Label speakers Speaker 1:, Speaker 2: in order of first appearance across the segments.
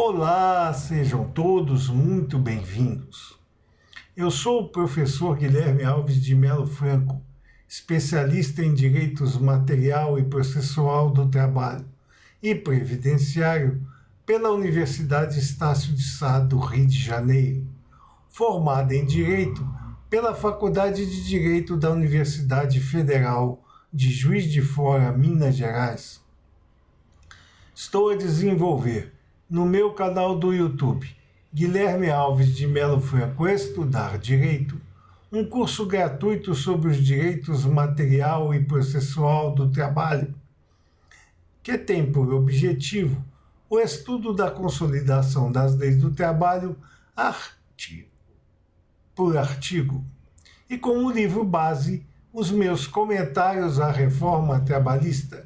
Speaker 1: Olá, sejam todos muito bem-vindos. Eu sou o professor Guilherme Alves de Melo Franco, especialista em direitos material e processual do trabalho e previdenciário pela Universidade Estácio de Sá do Rio de Janeiro, formado em Direito pela Faculdade de Direito da Universidade Federal de Juiz de Fora, Minas Gerais. Estou a desenvolver no meu canal do YouTube, Guilherme Alves de Melo Franco Estudar Direito, um curso gratuito sobre os direitos material e processual do trabalho, que tem por objetivo o estudo da consolidação das leis do trabalho artigo por artigo, e como livro base, os meus comentários à reforma trabalhista,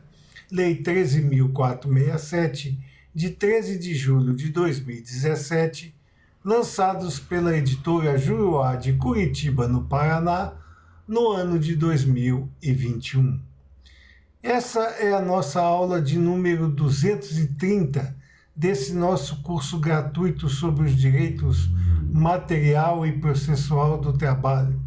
Speaker 1: Lei 13.467, de 13 de julho de 2017, lançados pela editora Juruá de Curitiba, no Paraná, no ano de 2021. Essa é a nossa aula de número 230 desse nosso curso gratuito sobre os direitos material e processual do trabalho.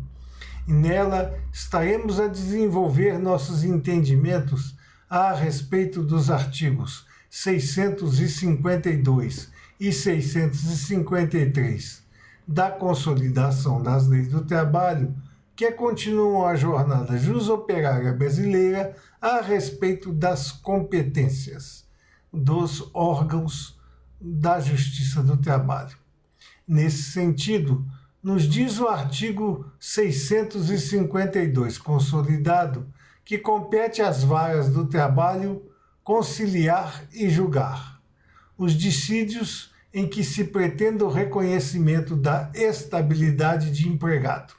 Speaker 1: E nela estaremos a desenvolver nossos entendimentos a respeito dos artigos 652 e 653 da Consolidação das Leis do Trabalho, que continuam a jornada jusoperária brasileira a respeito das competências dos órgãos da Justiça do Trabalho. Nesse sentido, nos diz o artigo 652 consolidado, que compete às varas do trabalho conciliar e julgar os dissídios em que se pretenda o reconhecimento da estabilidade de empregado.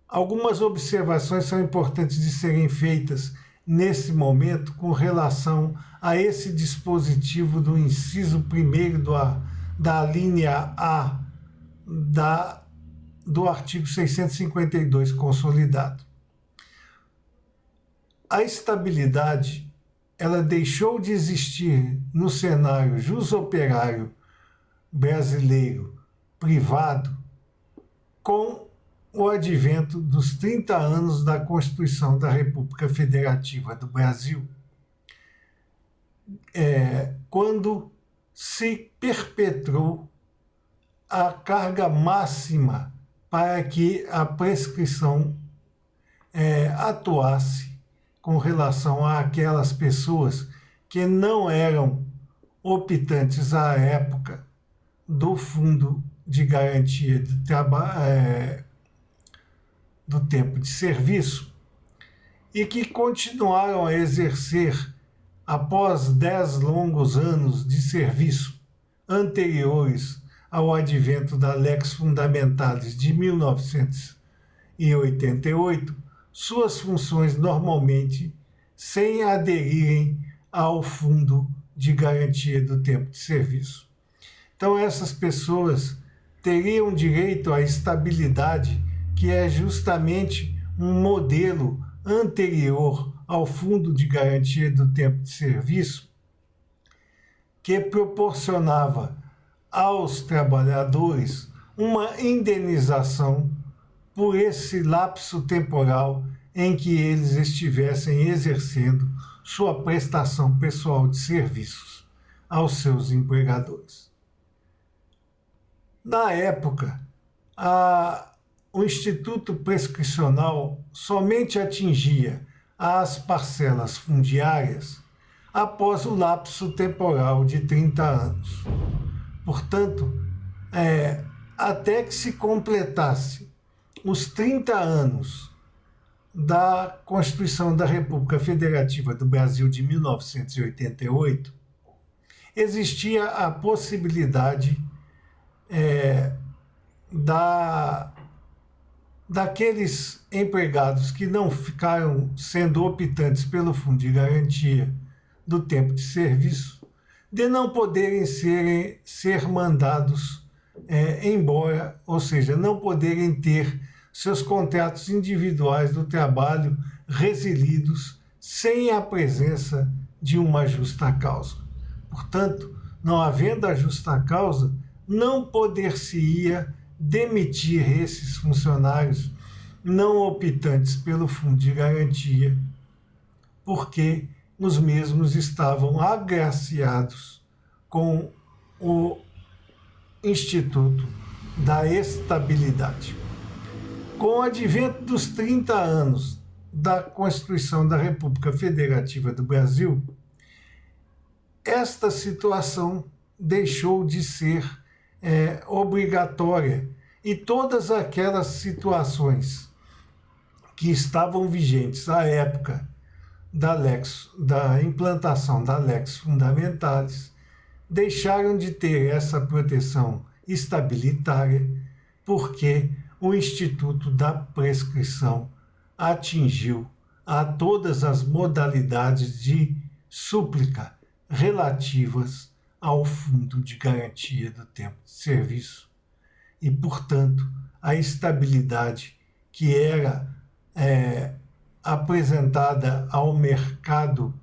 Speaker 1: Algumas observações são importantes de serem feitas nesse momento com relação a esse dispositivo do inciso 1º da linha A do artigo 652 consolidado. A estabilidade, ela deixou de existir no cenário jusoperário brasileiro privado com o advento dos 30 anos da Constituição da República Federativa do Brasil, quando se perpetrou a carga máxima para que a prescrição atuasse com relação àquelas pessoas que não eram optantes à época do Fundo de Garantia do Tempo de Serviço e que continuaram a exercer após 10 longos anos de serviço anteriores ao advento da Lex Fundamentalis de 1988, suas funções normalmente sem aderirem ao Fundo de Garantia do Tempo de Serviço. Então, essas pessoas teriam direito à estabilidade, que é justamente um modelo anterior ao Fundo de Garantia do Tempo de Serviço, que proporcionava aos trabalhadores uma indenização por esse lapso temporal em que eles estivessem exercendo sua prestação pessoal de serviços aos seus empregadores. Na época, o Instituto Prescricional somente atingia as parcelas fundiárias após o lapso temporal de 30 anos. Portanto, até que se completasse os 30 anos da Constituição da República Federativa do Brasil de 1988, existia a possibilidade daqueles empregados que não ficaram sendo optantes pelo Fundo de Garantia do Tempo de Serviço, de não poderem ser mandados embora, ou seja, não poderem ter seus contratos individuais do trabalho resilidos sem a presença de uma justa causa. Portanto, não havendo a justa causa, não poder-se-ia demitir esses funcionários não optantes pelo fundo de garantia, porque os mesmos estavam agraciados com o Instituto da Estabilidade. Com o advento dos 30 anos da Constituição da República Federativa do Brasil, esta situação deixou de ser obrigatória e todas aquelas situações que estavam vigentes à época da implantação da Lex Fundamentalis deixaram de ter essa proteção estabilitária porque o Instituto da Prescrição atingiu a todas as modalidades de súplica relativas ao Fundo de Garantia do Tempo de Serviço e, portanto, a estabilidade que era apresentada ao mercado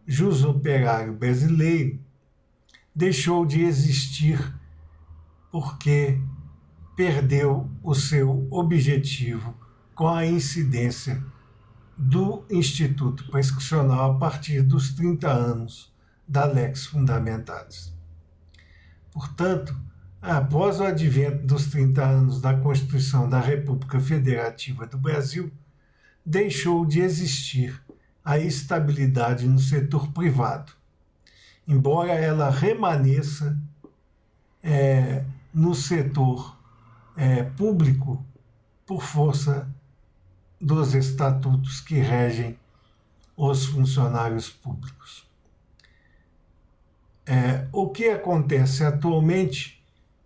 Speaker 1: jusoperário brasileiro deixou de existir porque perdeu o seu objetivo com a incidência do Instituto Prescricional a partir dos 30 anos da Lex Fundamentalis. Portanto, após o advento dos 30 anos da Constituição da República Federativa do Brasil, deixou de existir a estabilidade no setor privado, embora ela remaneça no setor público por força dos estatutos que regem os funcionários públicos. O que acontece atualmente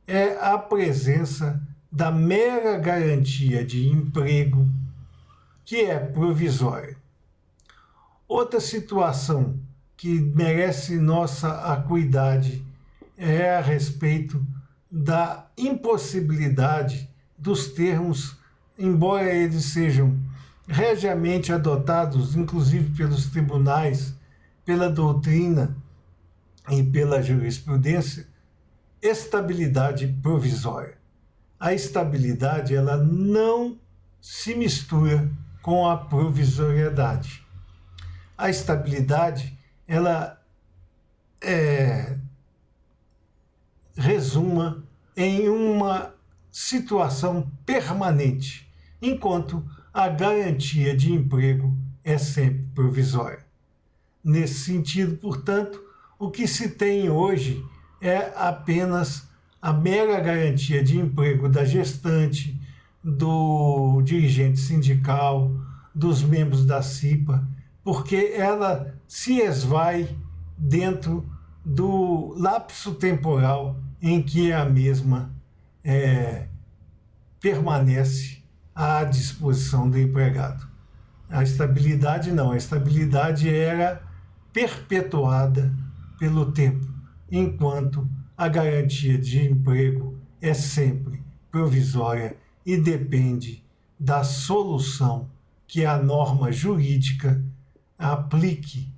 Speaker 1: é a presença da mera garantia de emprego, que é provisória. Outra situação que merece nossa acuidade é a respeito da impossibilidade dos termos, embora eles sejam regiamente adotados, inclusive pelos tribunais, pela doutrina e pela jurisprudência, estabilidade provisória. A estabilidade ela não se mistura com a provisoriedade. A estabilidade ela resuma em uma situação permanente, enquanto a garantia de emprego é sempre provisória. Nesse sentido, portanto, o que se tem hoje é apenas a mera garantia de emprego da gestante, do dirigente sindical, dos membros da CIPA, porque ela se esvai dentro do lapso temporal em que a mesma permanece à disposição do empregado. A estabilidade não, a estabilidade era perpetuada pelo tempo, enquanto a garantia de emprego é sempre provisória e depende da solução que a norma jurídica aplique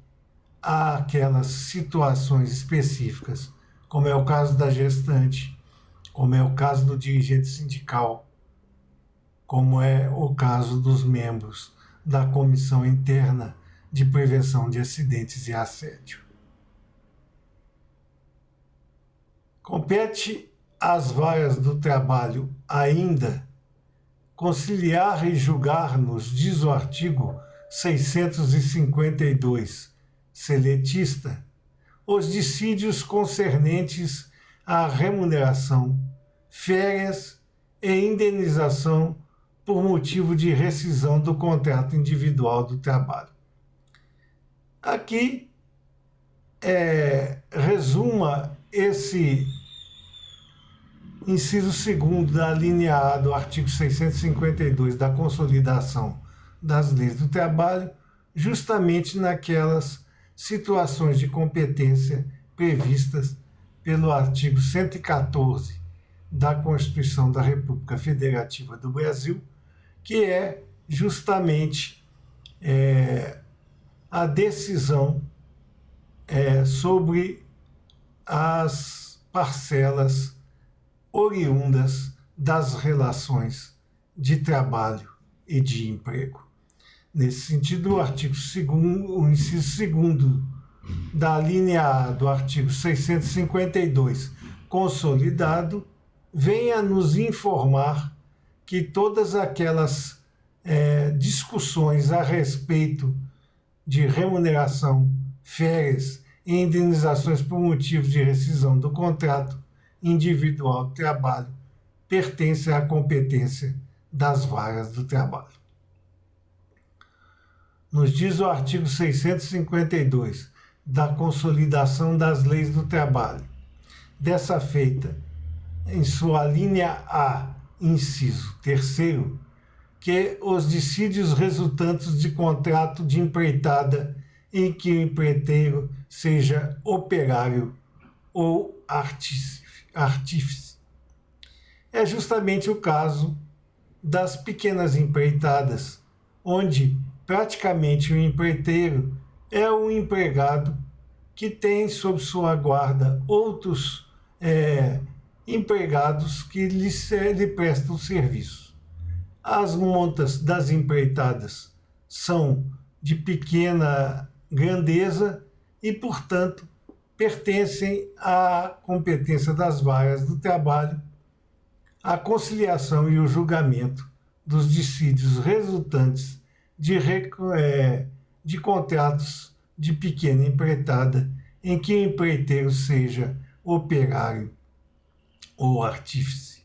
Speaker 1: àquelas situações específicas, como é o caso da gestante, como é o caso do dirigente sindical, como é o caso dos membros da Comissão Interna de Prevenção de Acidentes e Assédio. Compete às varas do trabalho ainda conciliar e julgar-nos, diz o artigo 652, seletista, os dissídios concernentes à remuneração, férias e indenização por motivo de rescisão do contrato individual do trabalho. Aqui resuma esse inciso 2º da linha A do artigo 652 da Consolidação das Leis do Trabalho, justamente naquelas situações de competência previstas pelo artigo 114 da Constituição da República Federativa do Brasil, que é justamente a decisão sobre as parcelas oriundas das relações de trabalho e de emprego. Nesse sentido, o artigo 2º, o inciso 2º da linha A do artigo 652, consolidado, vem a nos informar que todas aquelas discussões a respeito de remuneração, férias e indenizações por motivo de rescisão do contrato individual de trabalho pertencem à competência das varas do trabalho. Nos diz o artigo 652 da consolidação das leis do trabalho. Dessa feita, em sua linha A, inciso 3º, que os dissídios resultantes de contrato de empreitada em que o empreiteiro seja operário ou artífice. É justamente o caso das pequenas empreitadas, onde praticamente o empreiteiro é um empregado que tem sob sua guarda outros empregados que lhe prestam serviço. As montas das empreitadas são de pequena grandeza e, portanto, pertencem à competência das varas do trabalho a conciliação e o julgamento dos dissídios resultantes de contratos de pequena empreitada em que o empreiteiro seja operário ou artífice.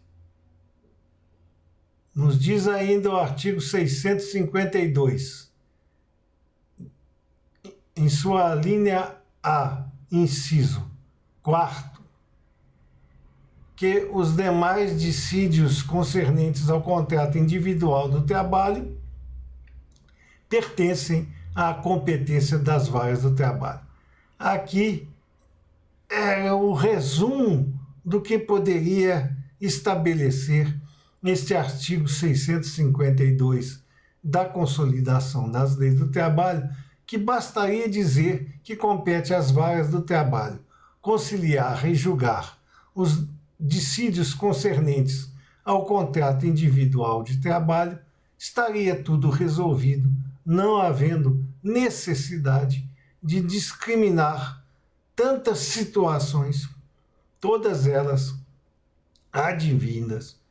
Speaker 1: Nos diz ainda o artigo 652, em sua linha A, inciso 4º, que os demais dissídios concernentes ao contrato individual do trabalho pertencem à competência das varas do trabalho. Aqui é o resumo do que poderia estabelecer este artigo 652 da Consolidação das Leis do Trabalho, que bastaria dizer que compete às varas do trabalho conciliar e julgar os dissídios concernentes ao contrato individual de trabalho, estaria tudo resolvido, não havendo necessidade de discriminar tantas situações, todas elas advindas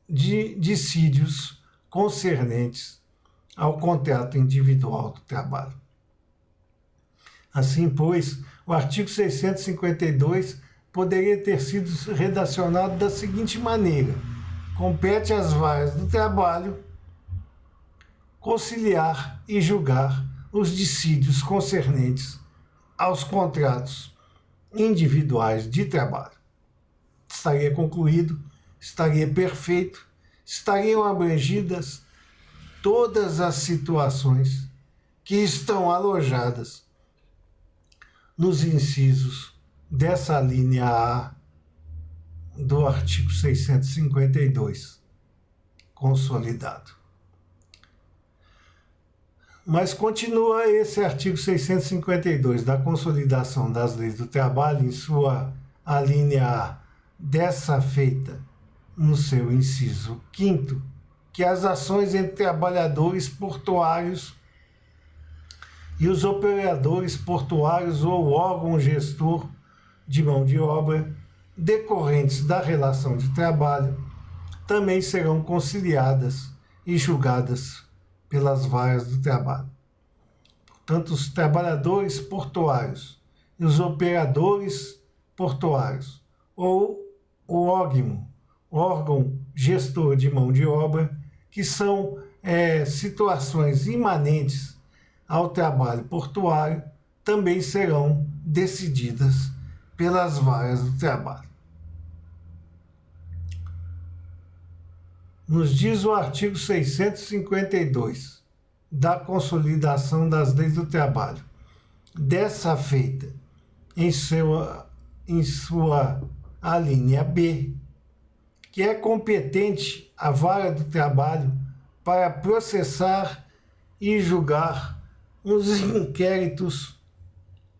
Speaker 1: de dissídios concernentes ao contrato individual do trabalho. Assim, pois, o artigo 652 poderia ter sido redacionado da seguinte maneira: compete às varas do trabalho conciliar e julgar os dissídios concernentes aos contratos individuais de trabalho. Estaria concluído, estaria perfeito, estariam abrangidas todas as situações que estão alojadas nos incisos dessa linha A do artigo 652, consolidado. Mas continua esse artigo 652 da Consolidação das Leis do Trabalho em sua alínea A, dessa feita no seu inciso 5º, que as ações entre trabalhadores portuários e os operadores portuários ou órgão gestor de mão de obra decorrentes da relação de trabalho também serão conciliadas e julgadas pelas varas do trabalho. Portanto, os trabalhadores portuários e os operadores portuários ou o órgão gestor de mão de obra, que são situações imanentes ao trabalho portuário, também serão decididas pelas varas do trabalho. Nos diz o artigo 652 da Consolidação das Leis do Trabalho. Dessa feita, em sua alínea B, que é competente a vara do trabalho para processar e julgar os inquéritos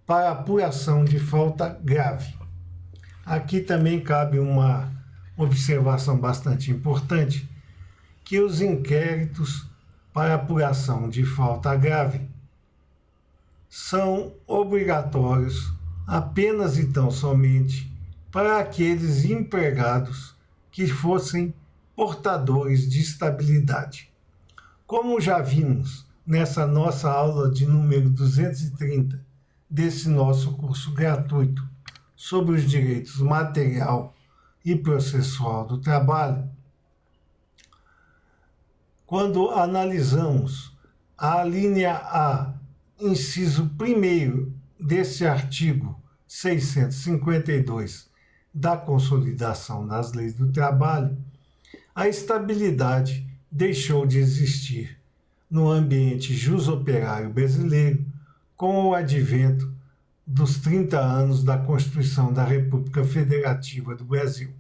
Speaker 1: para apuração de falta grave. Aqui também cabe uma observação bastante importante, que os inquéritos para apuração de falta grave são obrigatórios apenas e tão somente para aqueles empregados que fossem portadores de estabilidade. Como já vimos nessa nossa aula de número 230 desse nosso curso gratuito sobre os direitos material e processual do trabalho, quando analisamos a linha A, inciso 1º desse artigo 652 da Consolidação das Leis do Trabalho, a estabilidade deixou de existir no ambiente jusoperário brasileiro com o advento dos 30 anos da Constituição da República Federativa do Brasil.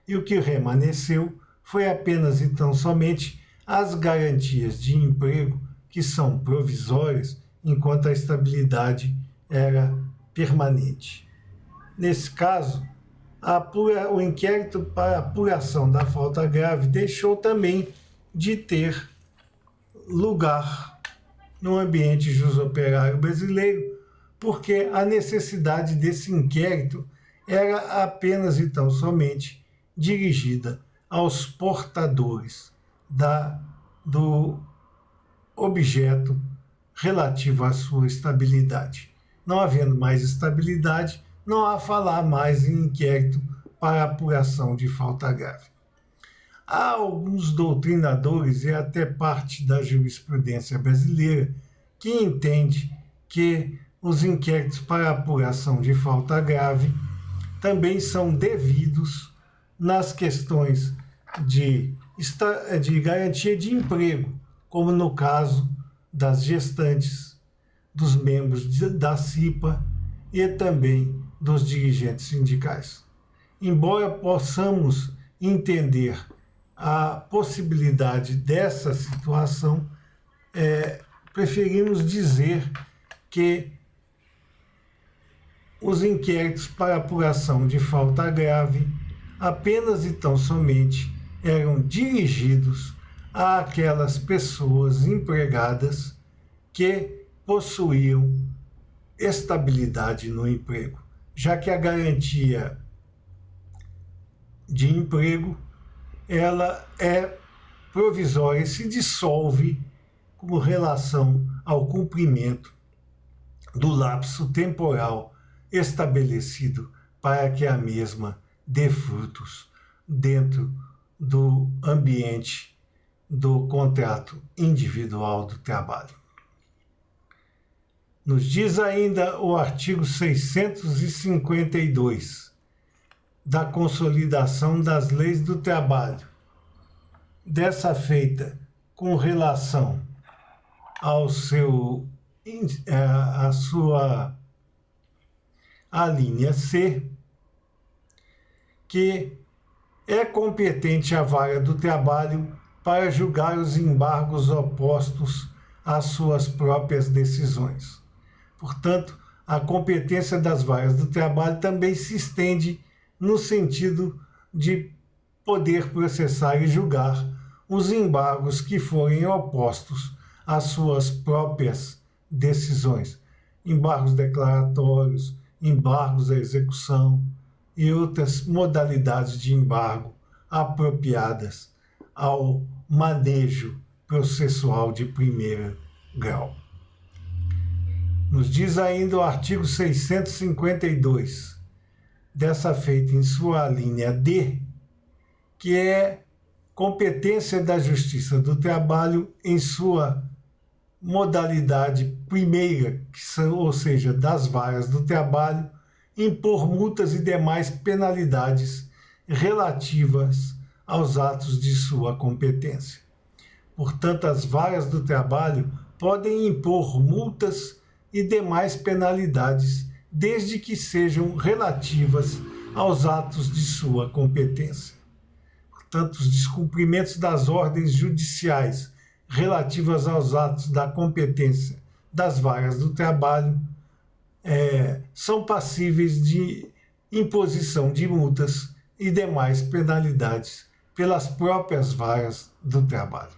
Speaker 1: E o que remanesceu foi apenas e tão somente as garantias de emprego, que são provisórias, enquanto a estabilidade era permanente. Nesse caso, o inquérito para apuração da falta grave deixou também de ter lugar no ambiente jusoperário brasileiro, porque a necessidade desse inquérito era apenas e tão somente dirigida aos portadores do objeto relativo à sua estabilidade. Não havendo mais estabilidade, não há falar mais em inquérito para apuração de falta grave. Há alguns doutrinadores e até parte da jurisprudência brasileira que entende que os inquéritos para apuração de falta grave também são devidos nas questões de garantia de emprego, como no caso das gestantes, dos membros da CIPA e também dos dirigentes sindicais. Embora possamos entender a possibilidade dessa situação, preferimos dizer que os inquéritos para apuração de falta grave apenas e tão somente eram dirigidos àquelas pessoas empregadas que possuíam estabilidade no emprego, já que a garantia de emprego ela é provisória e se dissolve com relação ao cumprimento do lapso temporal estabelecido para que a mesma dê frutos dentro do ambiente do contrato individual do trabalho. Nos diz ainda o artigo 652 da Consolidação das Leis do Trabalho, dessa feita com relação à linha C, que é competente a vara do trabalho para julgar os embargos opostos às suas próprias decisões. Portanto, a competência das varas do trabalho também se estende no sentido de poder processar e julgar os embargos que forem opostos às suas próprias decisões, embargos declaratórios, embargos à execução e outras modalidades de embargo apropriadas ao manejo processual de primeiro grau. Nos diz ainda o artigo 652, dessa feita em sua linha D, que é competência da Justiça do Trabalho em sua modalidade primeira, ou seja, das varas do trabalho, impor multas e demais penalidades relativas aos atos de sua competência. Portanto, as varas do trabalho podem impor multas e demais penalidades, desde que sejam relativas aos atos de sua competência. Portanto, os descumprimentos das ordens judiciais relativas aos atos da competência das varas do trabalho são passíveis de imposição de multas e demais penalidades pelas próprias varas do trabalho.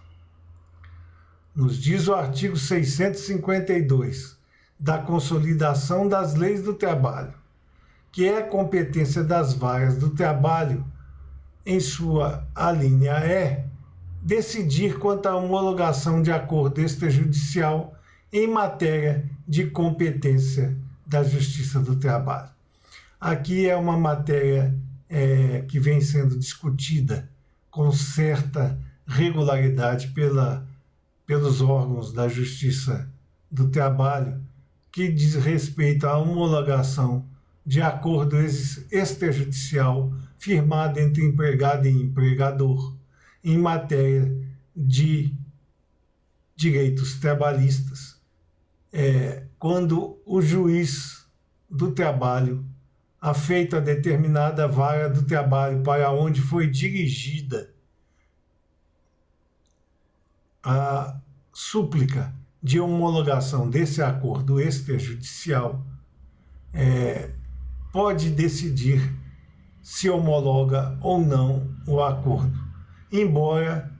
Speaker 1: Nos diz o artigo 652 da Consolidação das Leis do Trabalho, que é competência das varas do trabalho, em sua alínea E, decidir quanto à homologação de acordo extrajudicial em matéria de competência da Justiça do Trabalho. Aqui é uma matéria que vem sendo discutida com certa regularidade pelos órgãos da Justiça do Trabalho, que diz respeito à homologação de acordo extrajudicial firmado entre empregado e empregador em matéria de direitos trabalhistas, quando o juiz do trabalho afeita a determinada vara do trabalho para onde foi dirigida a súplica de homologação desse acordo extrajudicial, pode decidir se homologa ou não o acordo, embora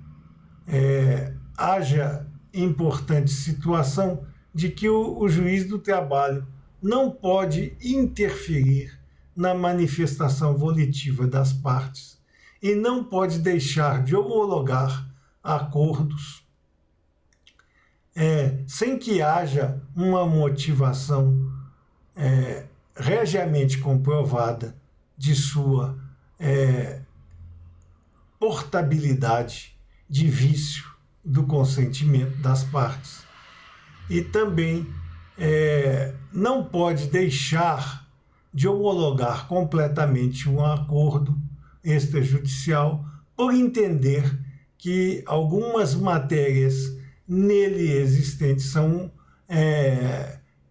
Speaker 1: haja importante situação de que o juiz do trabalho não pode interferir na manifestação volitiva das partes e não pode deixar de homologar acordos sem que haja uma motivação regiamente comprovada de sua portabilidade de vício do consentimento das partes. E também não pode deixar de homologar completamente um acordo extrajudicial por entender que algumas matérias nele existentes são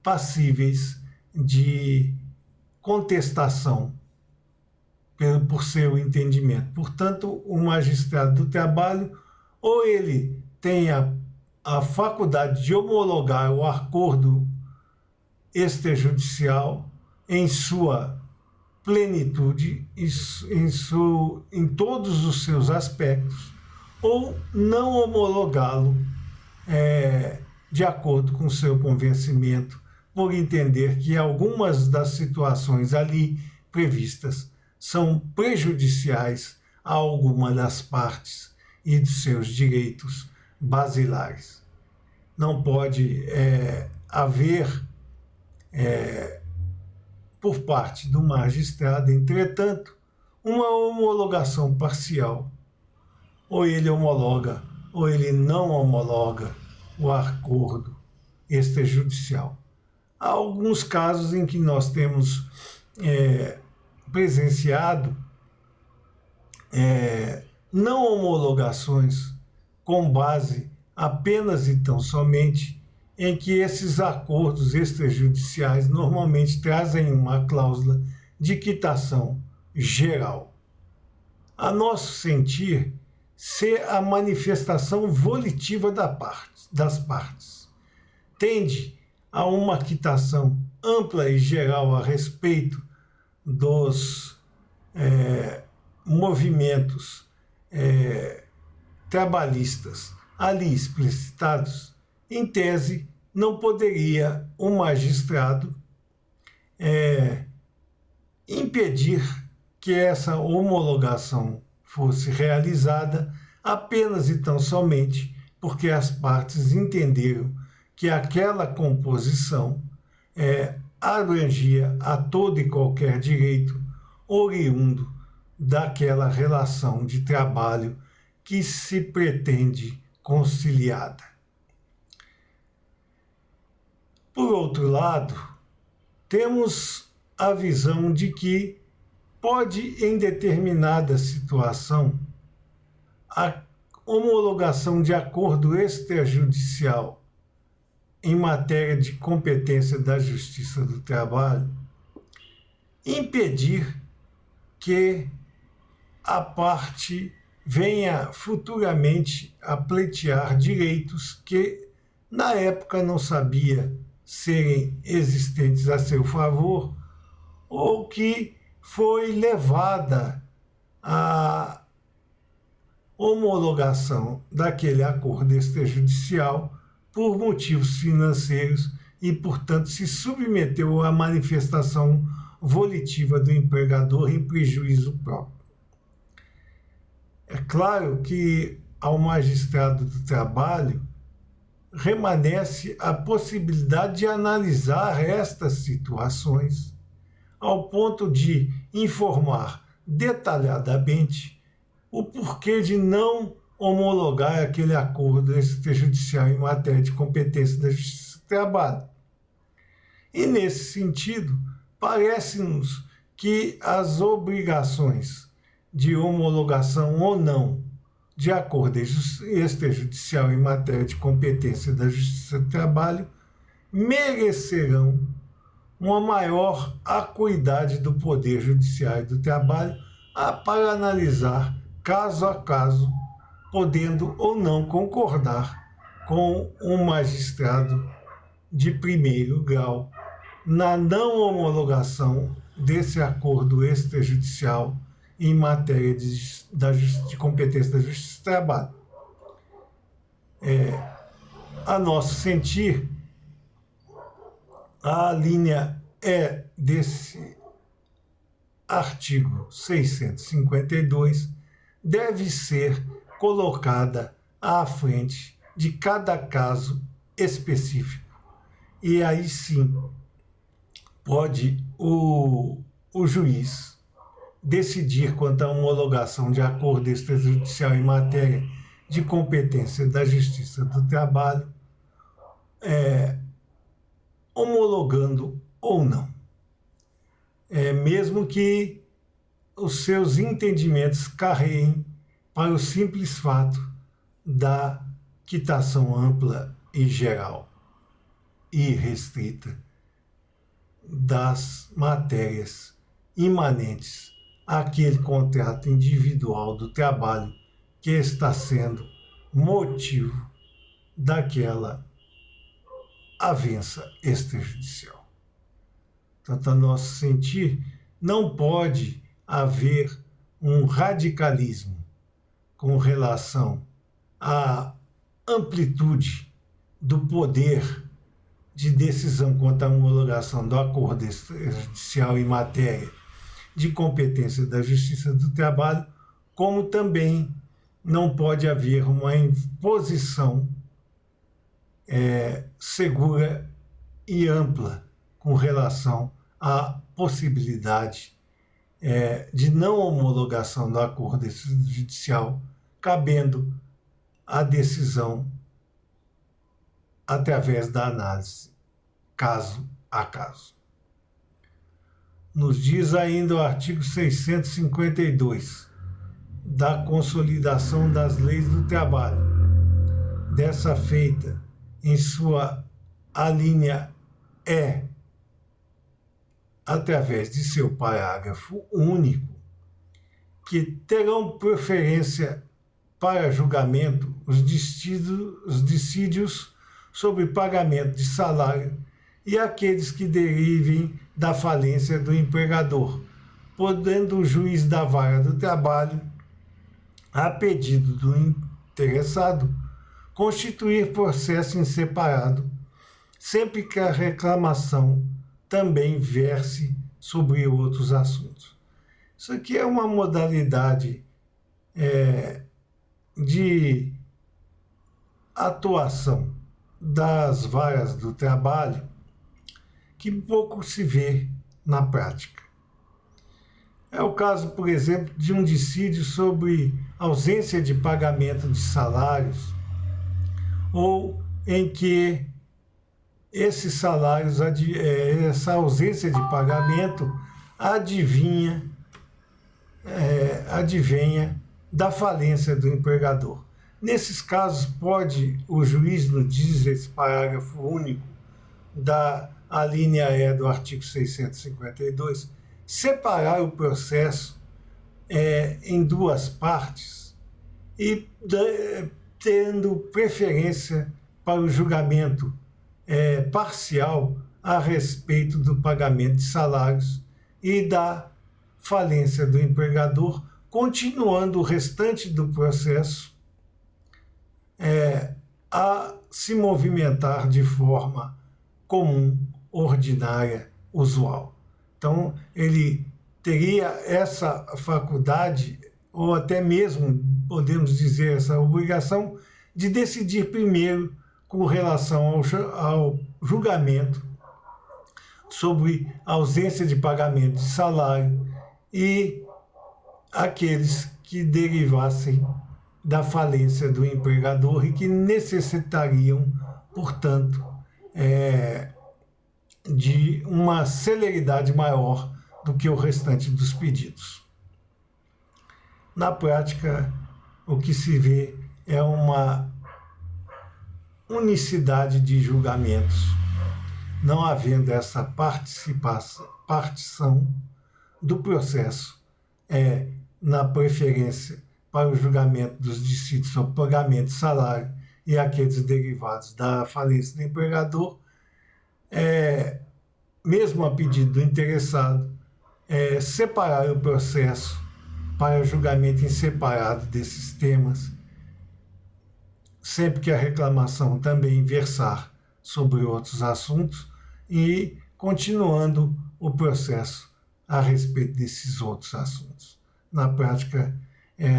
Speaker 1: passíveis de contestação por seu entendimento. Portanto, o magistrado do trabalho, ou ele tem a faculdade de homologar o acordo extrajudicial em sua plenitude, em todos os seus aspectos, ou não homologá-lo de acordo com seu convencimento, por entender que algumas das situações ali previstas são prejudiciais a alguma das partes e dos seus direitos basilares. Não pode haver, por parte do magistrado, entretanto, uma homologação parcial. Ou ele homologa, ou ele não homologa o acordo extrajudicial. Há alguns casos em que nós temos presenciado não homologações com base apenas e tão somente em que esses acordos extrajudiciais normalmente trazem uma cláusula de quitação geral. A nosso sentir, ser a manifestação volitiva das partes. Tende a uma quitação ampla e geral a respeito dos movimentos trabalhistas ali explicitados. Em tese, não poderia o magistrado impedir que essa homologação fosse realizada apenas e tão somente porque as partes entenderam que aquela composição abrangia a todo e qualquer direito oriundo daquela relação de trabalho que se pretende conciliada. Por outro lado, temos a visão de que pode, em determinada situação, a homologação de acordo extrajudicial em matéria de competência da Justiça do Trabalho impedir que a parte venha futuramente a pleitear direitos que na época não sabia serem existentes a seu favor ou que foi levada à homologação daquele acordo extrajudicial por motivos financeiros e, portanto, se submeteu à manifestação volitiva do empregador em prejuízo próprio. É claro que ao magistrado do trabalho remanesce a possibilidade de analisar estas situações ao ponto de informar detalhadamente o porquê de não homologar aquele acordo extrajudicial em matéria de competência da Justiça do Trabalho. E, nesse sentido, parece-nos que as obrigações de homologação ou não de acordo extrajudicial em matéria de competência da Justiça do Trabalho merecerão uma maior acuidade do Poder Judiciário do Trabalho para analisar caso a caso, podendo ou não concordar com um magistrado de primeiro grau na não homologação desse acordo extrajudicial em matéria de competência da Justiça do Trabalho. A nosso sentir, a linha E desse artigo 652 deve ser colocada à frente de cada caso específico. E aí sim pode o juiz decidir quanto à homologação de acordo extrajudicial em matéria de competência da Justiça do Trabalho, homologando ou não. Mesmo que os seus entendimentos carreiem para o simples fato da quitação ampla e geral e restrita das matérias imanentes àquele contrato individual do trabalho que está sendo motivo daquela avença extrajudicial. Portanto, a nosso sentir, não pode haver um radicalismo com relação à amplitude do poder de decisão quanto à homologação do acordo extrajudicial em matéria de competência da Justiça do Trabalho, como também não pode haver uma imposição segura e ampla com relação à possibilidade de não homologação do acordo extrajudicial, cabendo a decisão através da análise, caso a caso. Nos diz ainda o artigo 652 da Consolidação das Leis do Trabalho, dessa feita em sua alínea E, através de seu parágrafo único, que terão preferência para julgamento os dissídios sobre pagamento de salário e aqueles que derivem da falência do empregador, podendo o juiz da vara do trabalho, a pedido do interessado, constituir processo em separado, sempre que a reclamação também verse sobre outros assuntos. Isso aqui é uma modalidade de atuação das varas do trabalho que pouco se vê na prática. É o caso, por exemplo, de um dissídio sobre ausência de pagamento de salários, ou em que esses salários, essa ausência de pagamento advenha da falência do empregador. Nesses casos, pode o juiz, nos diz esse parágrafo único da alínea E do artigo 652, separar o processo em duas partes e tendo preferência para o julgamento parcial a respeito do pagamento de salários e da falência do empregador, continuando o restante do processo a se movimentar de forma comum, ordinária, usual. Então, ele teria essa faculdade, ou até mesmo, podemos dizer, essa obrigação de decidir primeiro com relação ao julgamento sobre a ausência de pagamento de salário e aqueles que derivassem da falência do empregador e que necessitariam, portanto, de uma celeridade maior do que o restante dos pedidos. Na prática, o que se vê é uma unicidade de julgamentos, não havendo essa partição do processo na preferência para o julgamento dos dissídios sobre pagamento de salário e aqueles derivados da falência do empregador, mesmo a pedido do interessado, separar o processo para julgamento em separado desses temas, sempre que a reclamação também versar sobre outros assuntos e continuando o processo a respeito desses outros assuntos. Na prática,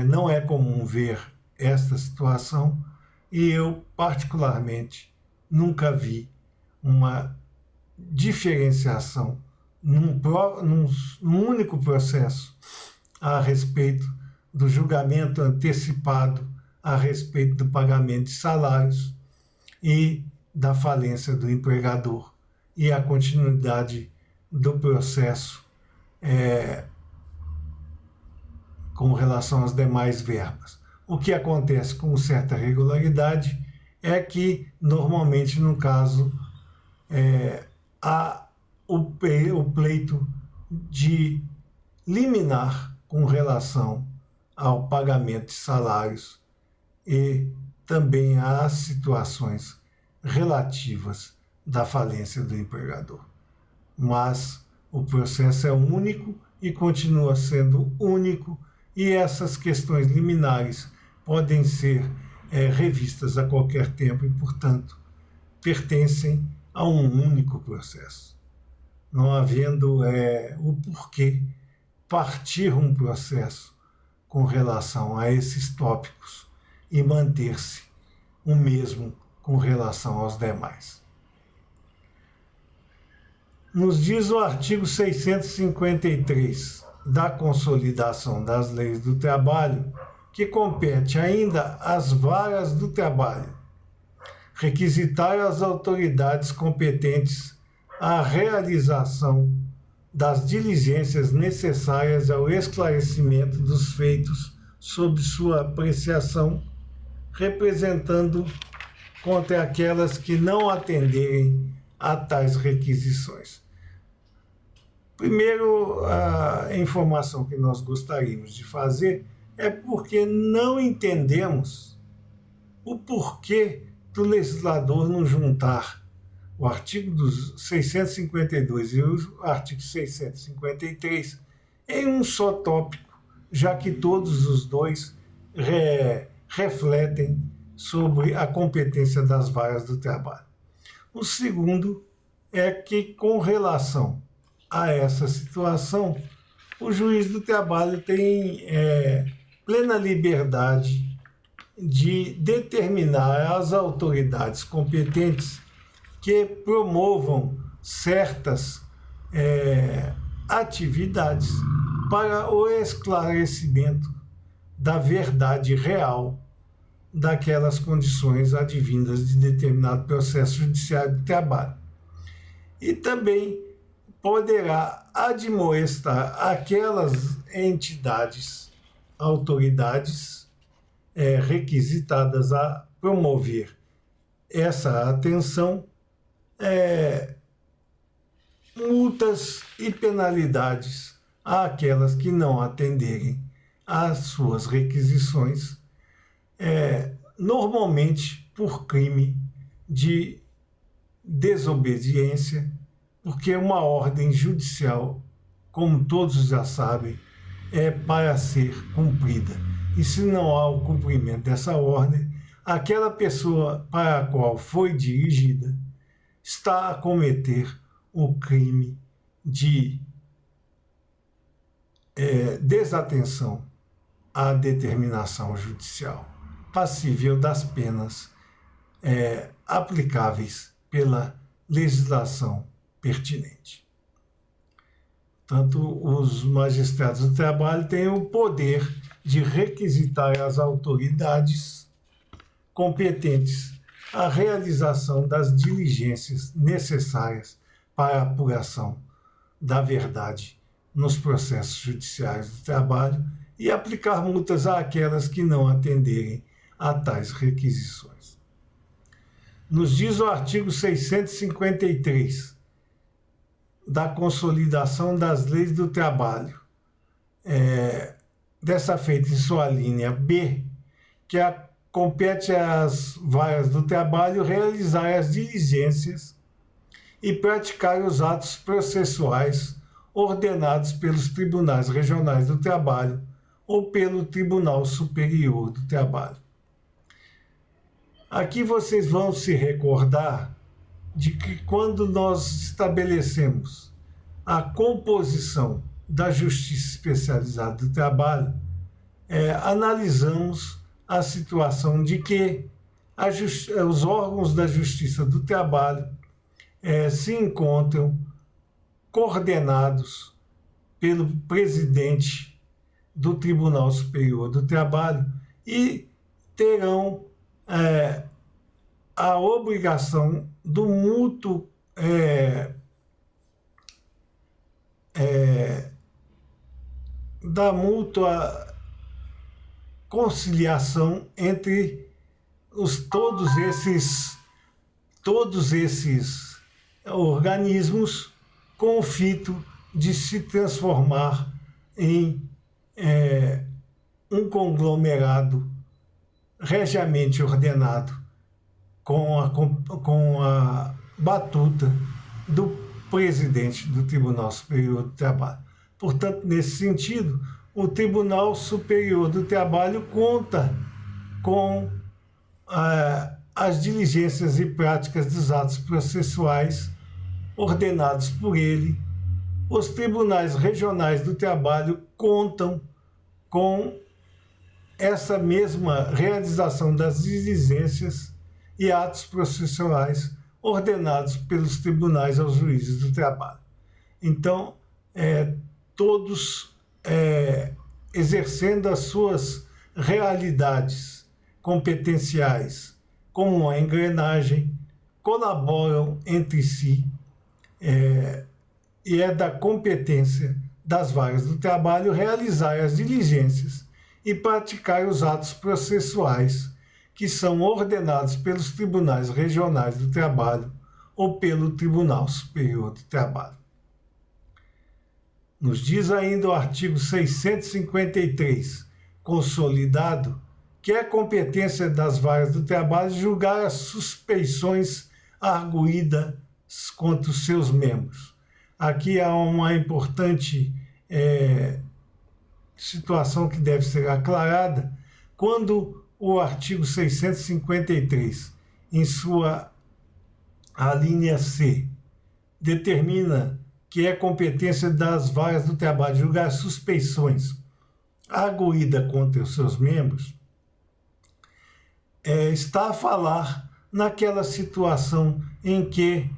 Speaker 1: não é comum ver esta situação e eu, particularmente, nunca vi uma diferenciação num único processo a respeito do julgamento antecipado a respeito do pagamento de salários e da falência do empregador e a continuidade do processo com relação às demais verbas. O que acontece com certa regularidade é que, normalmente, no caso, há o pleito de liminar com relação ao pagamento de salários e também às situações relativas da falência do empregador. Mas o processo é único e continua sendo único, e essas questões liminares podem ser revistas a qualquer tempo e, portanto, pertencem a um único processo. Não havendo o porquê partir um processo com relação a esses tópicos e manter-se o mesmo com relação aos demais. Nos diz o artigo 653 da Consolidação das Leis do Trabalho, que compete ainda às varas do trabalho requisitar às autoridades competentes a realização das diligências necessárias ao esclarecimento dos feitos sob sua apreciação, representando contra aquelas que não atenderem a tais requisições. Primeiro, a informação que nós gostaríamos de fazer é porque não entendemos o porquê do legislador não juntar o artigo dos 652 e o artigo 653 em um só tópico, já que todos os dois refletem sobre a competência das varas do trabalho. O segundo é que, com relação a essa situação, o juiz do trabalho tem plena liberdade de determinar às autoridades competentes que promovam certas atividades para o esclarecimento da verdade real daquelas condições advindas de determinado processo judiciário de trabalho. E também poderá admoestar aquelas entidades, autoridades requisitadas a promover essa atenção, multas e penalidades àquelas que não atenderem às suas requisições, normalmente por crime de desobediência, porque uma ordem judicial como todos já sabem, é para ser cumprida. E se não há o cumprimento dessa ordem, aquela pessoa para a qual foi dirigida está a cometer o crime de desatenção à determinação judicial, passível das penas aplicáveis pela legislação pertinente. Tanto os magistrados do trabalho têm o poder de requisitar às autoridades competentes a realização das diligências necessárias para a apuração da verdade nos processos judiciais do trabalho e aplicar multas àquelas que não atenderem a tais requisições. Nos diz o artigo 653 da Consolidação das Leis do Trabalho, dessa feita em sua linha B, que compete às varas do trabalho realizar as diligências e praticar os atos processuais ordenados pelos tribunais regionais do trabalho ou pelo Tribunal Superior do Trabalho. Aqui vocês vão se recordar de que quando nós estabelecemos a composição da Justiça Especializada do Trabalho, analisamos a situação de que os órgãos da Justiça do Trabalho se encontram coordenados pelo presidente do Tribunal Superior do Trabalho e terão a obrigação do mútuo da mútua conciliação entre todos esses organismos, com o fito de se transformar em um conglomerado regiamente ordenado com a batuta do presidente do Tribunal Superior do Trabalho. Portanto, nesse sentido, o Tribunal Superior do Trabalho conta com as diligências e práticas dos atos processuais ordenados por ele. Os tribunais regionais do trabalho contam com essa mesma realização das diligências e atos processuais ordenados pelos tribunais aos juízes do trabalho. Então, todos exercendo as suas realidades competenciais como uma engrenagem, colaboram entre si e é da competência das varas do trabalho realizar as diligências e praticar os atos processuais que são ordenados pelos tribunais regionais do trabalho ou pelo Tribunal Superior do Trabalho. Nos diz ainda o artigo 653, consolidado, que é competência das varas do trabalho julgar as suspeições arguídas contra os seus membros. Aqui há uma importante situação que deve ser aclarada. Quando o artigo 653, em sua alínea C, determina que é competência das varas do trabalho julgar suspeições arguídas contra os seus membros, está a falar naquela situação em que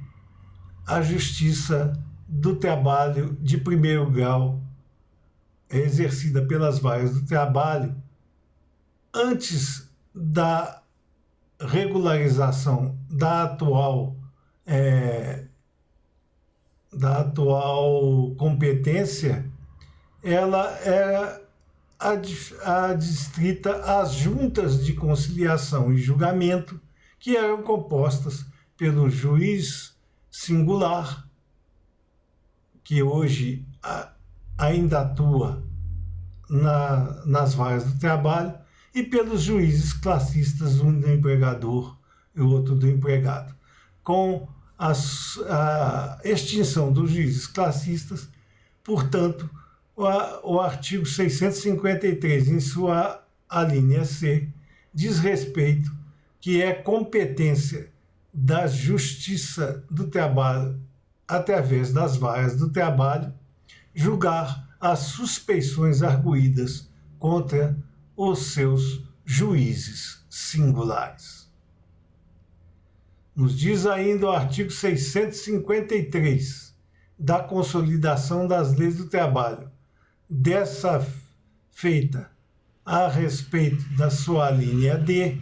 Speaker 1: a Justiça do Trabalho de primeiro grau é exercida pelas varas do trabalho antes da regularização da atual competência, ela era adstrita às juntas de conciliação e julgamento, que eram compostas pelo juiz singular, que hoje ainda atua nas varas do trabalho, e pelos juízes classistas, um do empregador e o outro do empregado. Com a extinção dos juízes classistas, Portanto, o artigo 653, em sua alínea C, diz respeito que é competência da Justiça do Trabalho, através das varas do trabalho, julgar as suspeições arguídas contra os seus juízes singulares. Nos diz ainda o artigo 653 da Consolidação das Leis do Trabalho, dessa feita a respeito da sua linha D,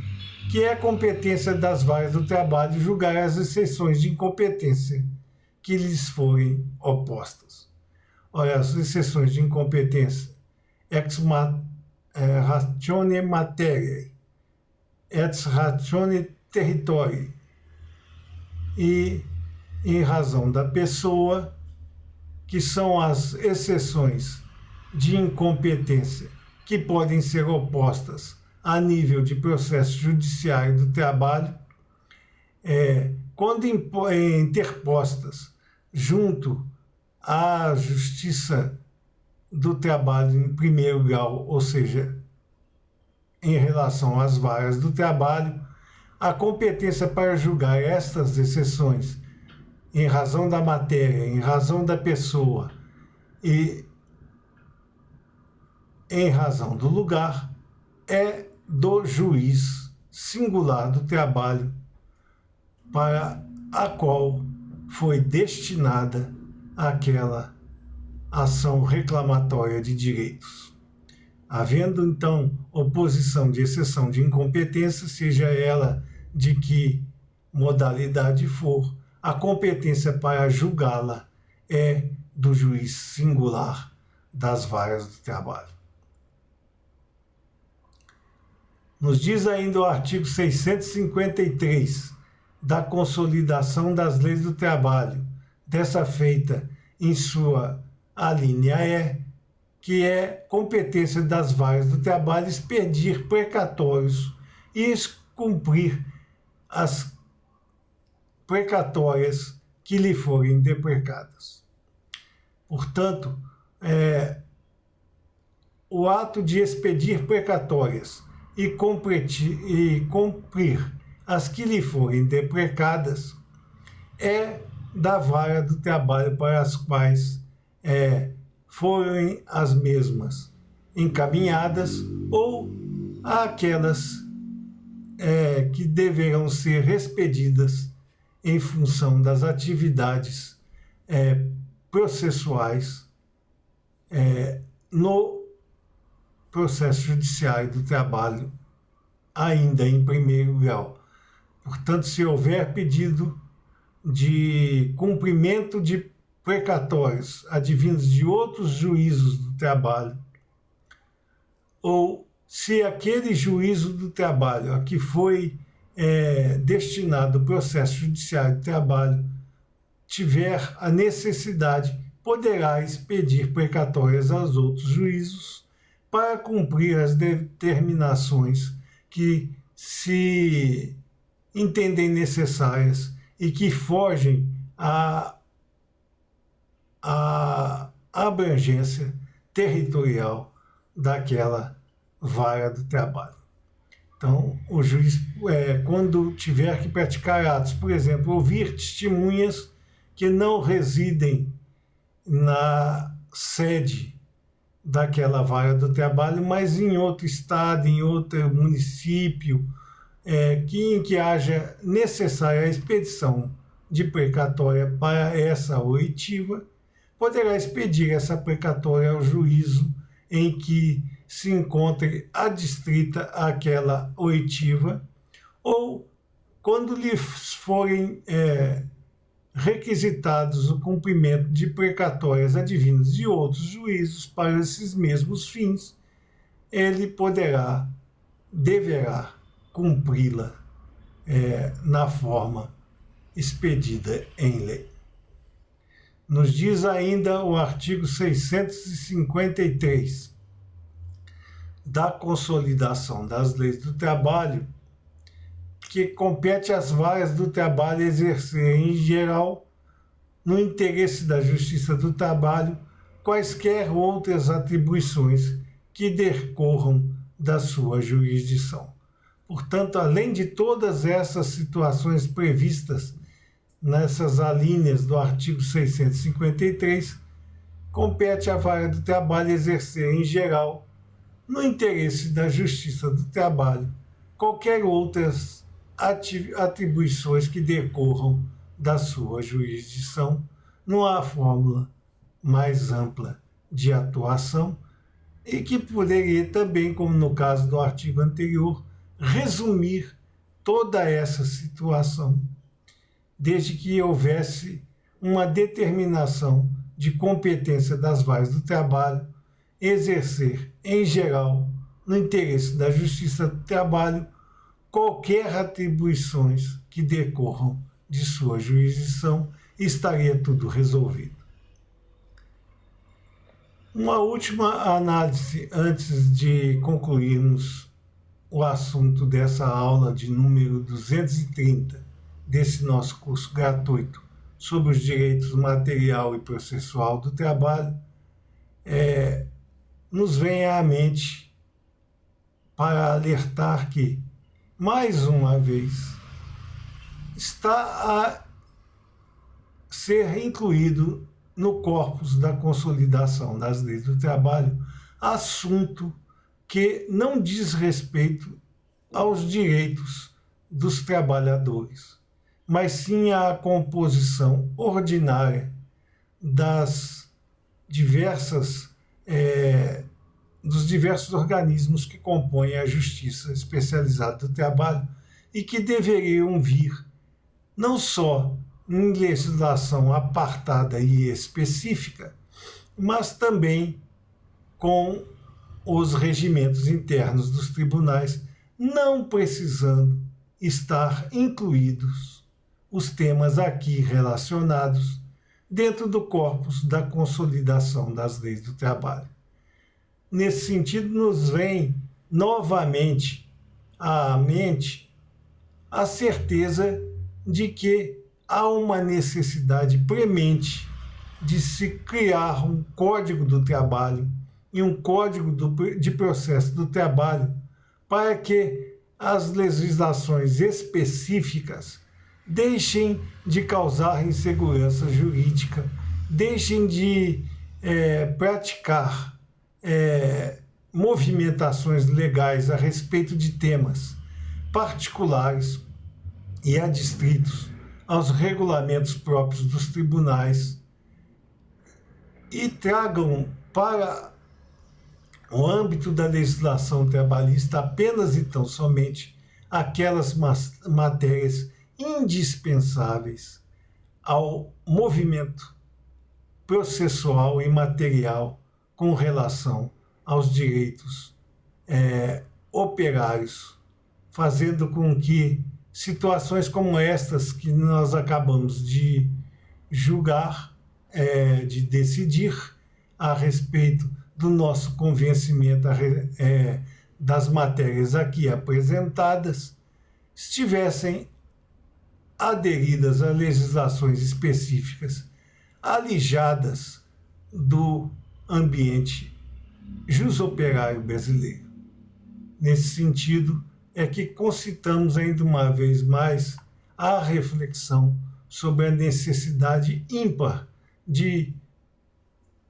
Speaker 1: que é competência das varas do trabalho julgar as exceções de incompetência que lhes forem opostas. Olha, as exceções de incompetência: ex ratione materiae, ex ratione territorii, e em razão da pessoa, que são as exceções de incompetência que podem ser opostas a nível de processo judiciário do trabalho, quando interpostas junto à Justiça do Trabalho em primeiro grau, ou seja, em relação às varas do trabalho, a competência para julgar estas exceções em razão da matéria, em razão da pessoa e em razão do lugar é do juiz singular do trabalho para a qual foi destinada aquela ação reclamatória de direitos. Havendo, então, oposição de exceção de incompetência, seja ela de que modalidade for, a competência para julgá-la é do juiz singular das varas do trabalho. Nos diz ainda o artigo 653 da Consolidação das Leis do Trabalho, dessa feita em sua alínea E, que é competência das varas do trabalho expedir precatórios e cumprir as precatórias que lhe forem deprecadas. Portanto, o ato de expedir precatórias e cumprir as que lhe forem deprecadas é da vara do trabalho para as quais forem as mesmas encaminhadas ou aquelas que deverão ser expedidas em função das atividades processuais no processo judiciário do trabalho, ainda em primeiro grau. Portanto, se houver pedido de cumprimento de precatórios advindos de outros juízos do trabalho, ou se aquele juízo do trabalho a que foi destinado o processo judiciário do trabalho tiver a necessidade, poderá expedir precatórias aos outros juízos para cumprir as determinações que se entendem necessárias e que fogem à abrangência territorial daquela vara do trabalho. Então, o juiz, quando tiver que praticar atos, por exemplo, ouvir testemunhas que não residem na sede daquela vara do trabalho, mas em outro estado, em outro município, em que haja necessária a expedição de precatória para essa oitiva, poderá expedir essa precatória ao juízo em que se encontre adstrita àquela oitiva, ou quando lhe forem requisitados o cumprimento de precatórias advindas de outros juízos para esses mesmos fins, ele deverá cumpri-la na forma expedida em lei. Nos diz ainda o artigo 653 da Consolidação das Leis do Trabalho, que compete às varas do trabalho exercer, em geral, no interesse da Justiça do Trabalho, quaisquer outras atribuições que decorram da sua jurisdição. Portanto, além de todas essas situações previstas nessas alíneas do artigo 653, compete à Vara do Trabalho exercer, em geral, no interesse da Justiça do Trabalho, qualquer outras atribuições que decorram da sua jurisdição, numa fórmula mais ampla de atuação e que poderia também, como no caso do artigo anterior, resumir toda essa situação, desde que houvesse uma determinação de competência das varas do trabalho, exercer, em geral, no interesse da Justiça do Trabalho, qualquer atribuições que decorram de sua jurisdição, estaria tudo resolvido. Uma última análise antes de concluirmos o assunto dessa aula de número 230 desse nosso curso gratuito sobre os direitos material e processual do trabalho, nos vem à mente para alertar que, mais uma vez, está a ser incluído no corpus da consolidação das leis do trabalho assunto que não diz respeito aos direitos dos trabalhadores, mas sim à composição ordinária dos diversos organismos que compõem a Justiça Especializada do Trabalho e que deveriam vir não só em legislação apartada e específica, mas também com os regimentos internos dos tribunais, não precisando estar incluídos os temas aqui relacionados dentro do corpus da consolidação das leis do trabalho. Nesse sentido, nos vem novamente à mente a certeza de que há uma necessidade premente de se criar um Código do Trabalho e um Código de Processo do Trabalho para que as legislações específicas deixem de causar insegurança jurídica, deixem de praticar movimentações legais a respeito de temas particulares e adstritos aos regulamentos próprios dos tribunais e tragam para o âmbito da legislação trabalhista apenas e tão somente aquelas matérias indispensáveis ao movimento processual e material com relação aos direitos operários, fazendo com que situações como estas que nós acabamos de julgar, de decidir a respeito do nosso convencimento das matérias aqui apresentadas, estivessem aderidas a legislações específicas, alijadas do ambiente jusoperário brasileiro. Nesse sentido, é que concitamos ainda uma vez mais a reflexão sobre a necessidade ímpar de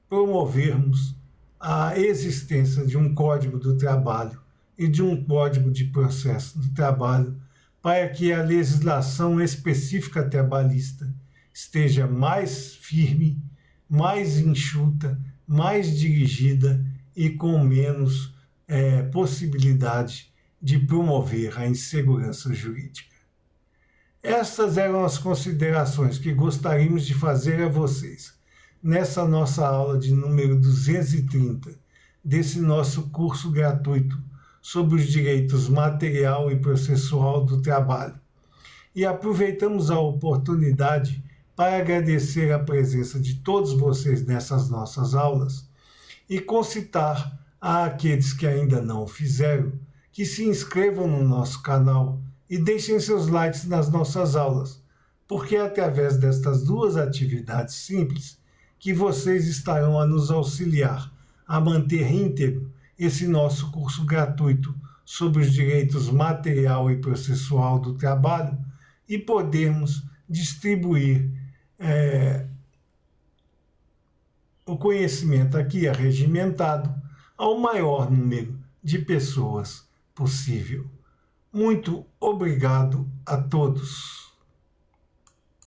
Speaker 1: promovermos a existência de um Código do Trabalho e de um Código de Processo do Trabalho para que a legislação específica trabalhista esteja mais firme, mais enxuta, mais dirigida e com menos possibilidade de promover a insegurança jurídica. Estas eram as considerações que gostaríamos de fazer a vocês nessa nossa aula de número 230 desse nosso curso gratuito sobre os direitos material e processual do trabalho. E aproveitamos a oportunidade para agradecer a presença de todos vocês nessas nossas aulas e concitar a aqueles que ainda não o fizeram que se inscrevam no nosso canal e deixem seus likes nas nossas aulas, porque é através destas duas atividades simples que vocês estarão a nos auxiliar a manter íntegro esse nosso curso gratuito sobre os direitos material e processual do trabalho e podermos distribuir o conhecimento aqui arregimentado ao maior número de pessoas possível. Muito obrigado a todos.